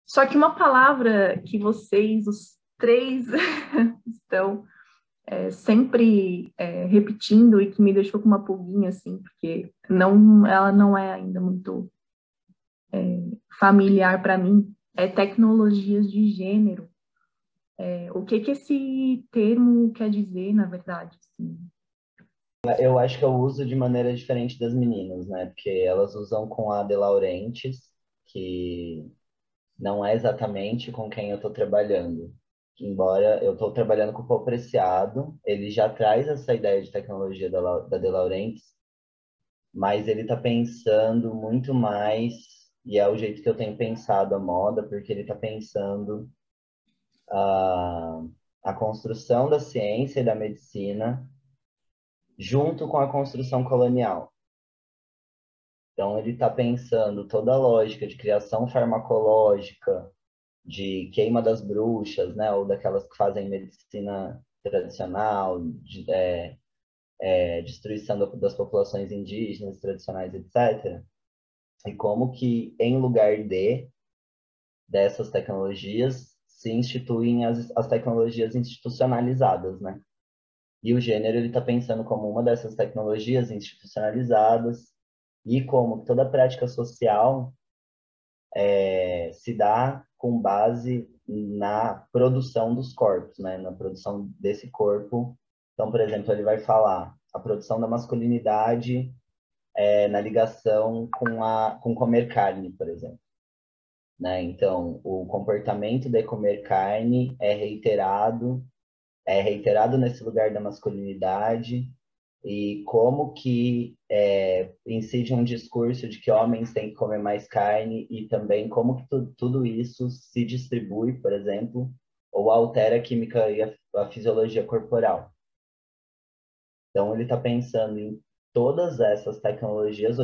Só que uma palavra que vocês, os três, estão sempre repetindo e que me deixou com uma pulguinha, assim, porque ela não é ainda muito familiar para mim, é tecnologias de gênero. O que esse termo quer dizer, na verdade? Assim? Eu acho que eu uso de maneira diferente das meninas, né? Porque elas usam com a De Laurentiis, que não é exatamente com quem eu estou trabalhando. Embora eu estou trabalhando com o Paul Preciado, ele já traz essa ideia de tecnologia da De Laurentiis, mas ele está pensando muito mais, e é o jeito que eu tenho pensado a moda, porque ele está pensando a, a construção da ciência e da medicina junto com a construção colonial. Então, ele está pensando toda a lógica de criação farmacológica, de queima das bruxas, né, ou daquelas que fazem medicina tradicional, destruição das populações indígenas tradicionais, etc. E como que, em lugar dessas tecnologias, se instituem as tecnologias institucionalizadas, né? E o gênero ele está pensando como uma dessas tecnologias institucionalizadas e como toda a prática social se dá com base na produção dos corpos, né? Na produção desse corpo. Então, por exemplo, ele vai falar a produção da masculinidade na ligação com comer carne, por exemplo. Né? Então, o comportamento de comer carne é reiterado nesse lugar da masculinidade e como que incide um discurso de que homens têm que comer mais carne e também como que tudo isso se distribui, por exemplo, ou altera a química e a fisiologia corporal. Então, ele está pensando em todas essas tecnologias,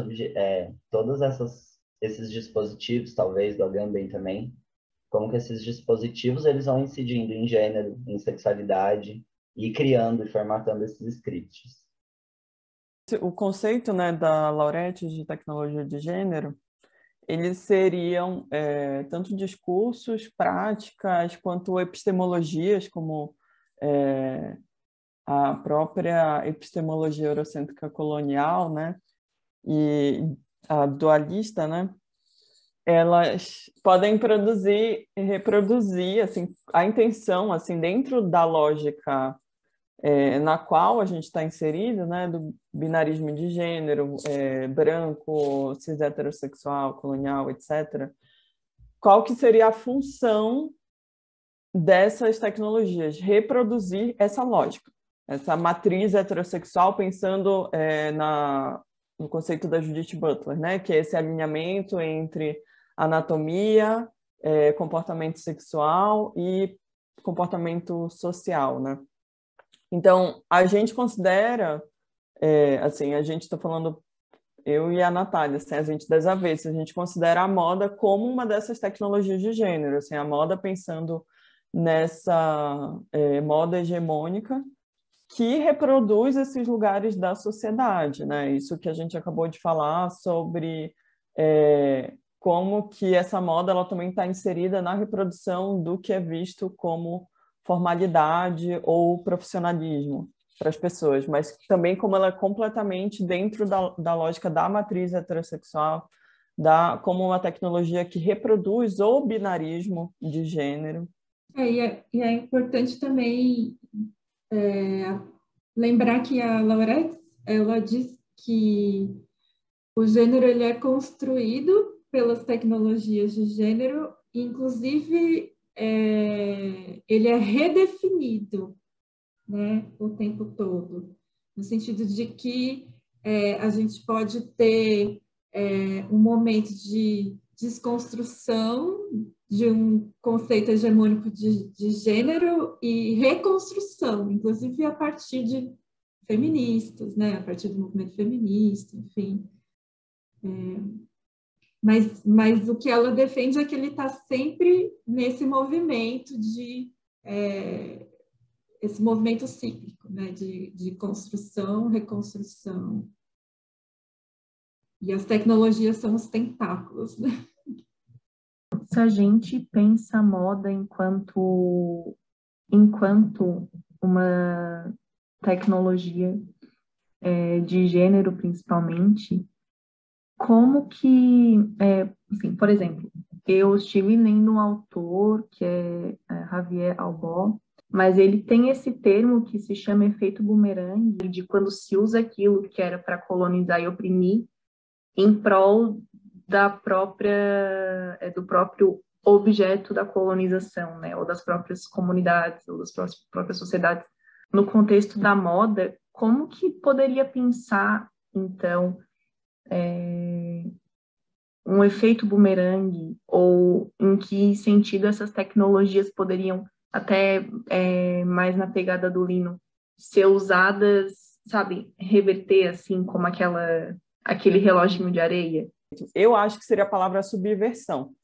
esses dispositivos, talvez do Agamben também, como que esses dispositivos eles vão incidindo em gênero, em sexualidade e criando e formatando esses scripts. O conceito, né, da Laureate de tecnologia de gênero, eles seriam tanto discursos, práticas, quanto epistemologias, como a própria epistemologia eurocêntrica colonial, né, e a dualista, né, elas podem produzir e reproduzir, assim, a intenção, assim, dentro da lógica na qual a gente está inserido, né, do binarismo de gênero, branco, cis heterossexual, colonial, etc., qual que seria a função dessas tecnologias? Reproduzir essa lógica, essa matriz heterossexual, pensando no conceito da Judith Butler, né, que é esse alinhamento entre anatomia, comportamento sexual e comportamento social, né? Então, a gente considera, assim, a gente está falando, eu e a Natália, assim, a gente das avessas, a gente considera a moda como uma dessas tecnologias de gênero, assim, a moda pensando nessa moda hegemônica que reproduz esses lugares da sociedade, né? Isso que a gente acabou de falar sobre como que essa moda ela também está inserida na reprodução do que é visto como formalidade ou profissionalismo para as pessoas, mas também como ela é completamente dentro da lógica da matriz heterossexual, como uma tecnologia que reproduz o binarismo de gênero. E é importante também lembrar que a Laurette, ela diz que o gênero ele é construído pelas tecnologias de gênero, inclusive ele é redefinido, né, o tempo todo, no sentido de que a gente pode ter um momento de desconstrução de um conceito hegemônico de gênero e reconstrução, inclusive a partir de feministas, né, a partir do movimento feminista, enfim. Mas o que ela defende é que ele está sempre nesse movimento esse movimento cíclico, né, de construção, reconstrução. E as tecnologias são os tentáculos, né? a gente pensa a moda enquanto uma tecnologia de gênero, principalmente, como que, assim, por exemplo, eu estive lendo um autor que é Javier Albor, mas ele tem esse termo que se chama efeito bumerangue, de quando se usa aquilo que era para colonizar e oprimir em prol do próprio objeto da colonização, né, ou das próprias comunidades, ou das próprias sociedades. No contexto da moda, como que poderia pensar, então, um efeito bumerangue, ou em que sentido essas tecnologias poderiam, até mais na pegada do Lino, ser usadas, sabe, reverter, assim, como aquele reloginho de areia? Eu acho que seria a palavra subversão,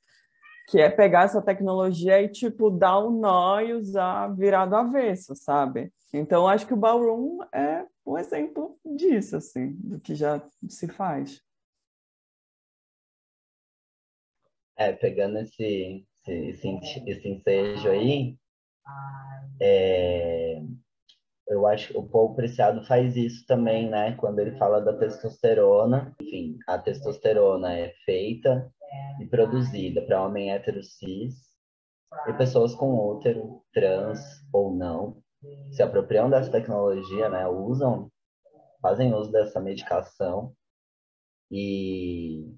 que é pegar essa tecnologia e, tipo, dar um nó e usar virado avesso, sabe? Então, acho que o ballroom é um exemplo disso, assim, do que já se faz. Pegando esse ensejo aí, eu acho que o Paul Preciado faz isso também, né? Quando ele fala da testosterona. Enfim, a testosterona é feita e produzida para homem hétero cis e pessoas com útero, trans ou não, se apropriam dessa tecnologia, né? Fazem uso dessa medicação e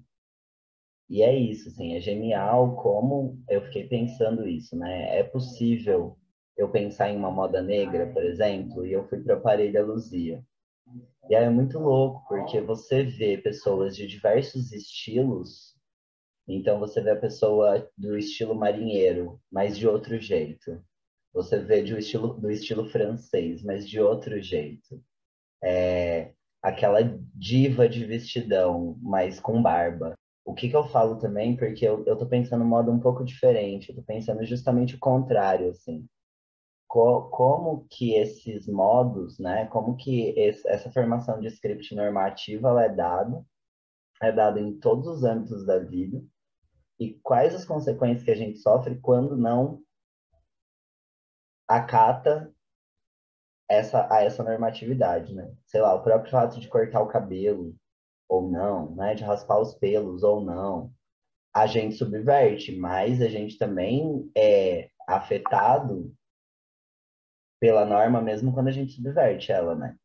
é isso, assim, é genial como eu fiquei pensando isso, né? É possível eu pensar em uma moda negra, por exemplo, e eu fui para Parelha Luzia. E aí é muito louco, porque você vê pessoas de diversos estilos, então você vê a pessoa do estilo marinheiro, mas de outro jeito. Você vê do estilo francês, mas de outro jeito. Aquela diva de vestidão, mas com barba. O que eu falo também, porque eu tô pensando em modo um pouco diferente, eu tô pensando justamente o contrário, assim. Como que esses modos, né, como que essa formação de script normativa ela é dada em todos os âmbitos da vida, e quais as consequências que a gente sofre quando não acata essa normatividade, né? Sei lá, o próprio fato de cortar o cabelo, ou não, né, de raspar os pelos ou não, a gente subverte, mas a gente também é afetado pela norma mesmo quando a gente subverte ela, né?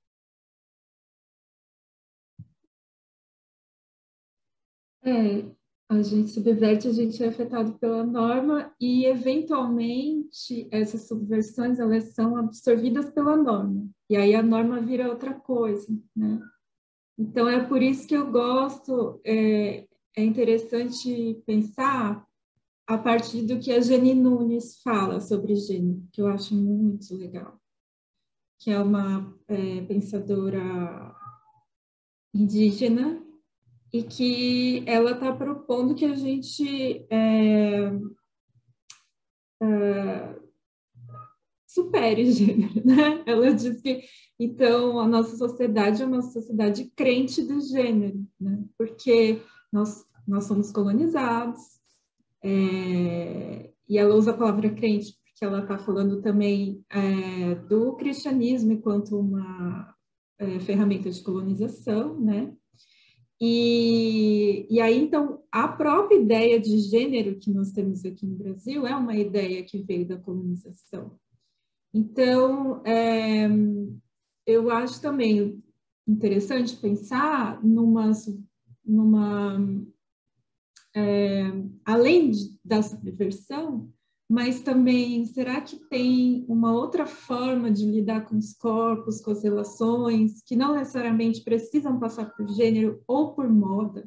A gente subverte, a gente é afetado pela norma e, eventualmente, essas subversões, elas são absorvidas pela norma. E aí a norma vira outra coisa, né? Então, é por isso que eu gosto, é interessante pensar a partir do que a Jeni Nunes fala sobre gênero, que eu acho muito legal, que é uma pensadora indígena e que ela está propondo que a gente supere gênero, né? Ela diz que, então, a nossa sociedade é uma sociedade crente do gênero, né? Porque nós somos colonizados, e ela usa a palavra crente porque ela está falando também do cristianismo enquanto uma ferramenta de colonização, né? E aí, então, a própria ideia de gênero que nós temos aqui no Brasil é uma ideia que veio da colonização. Então, eu acho também interessante pensar além da subversão, mas também, será que tem uma outra forma de lidar com os corpos, com as relações, que não necessariamente precisam passar por gênero ou por moda,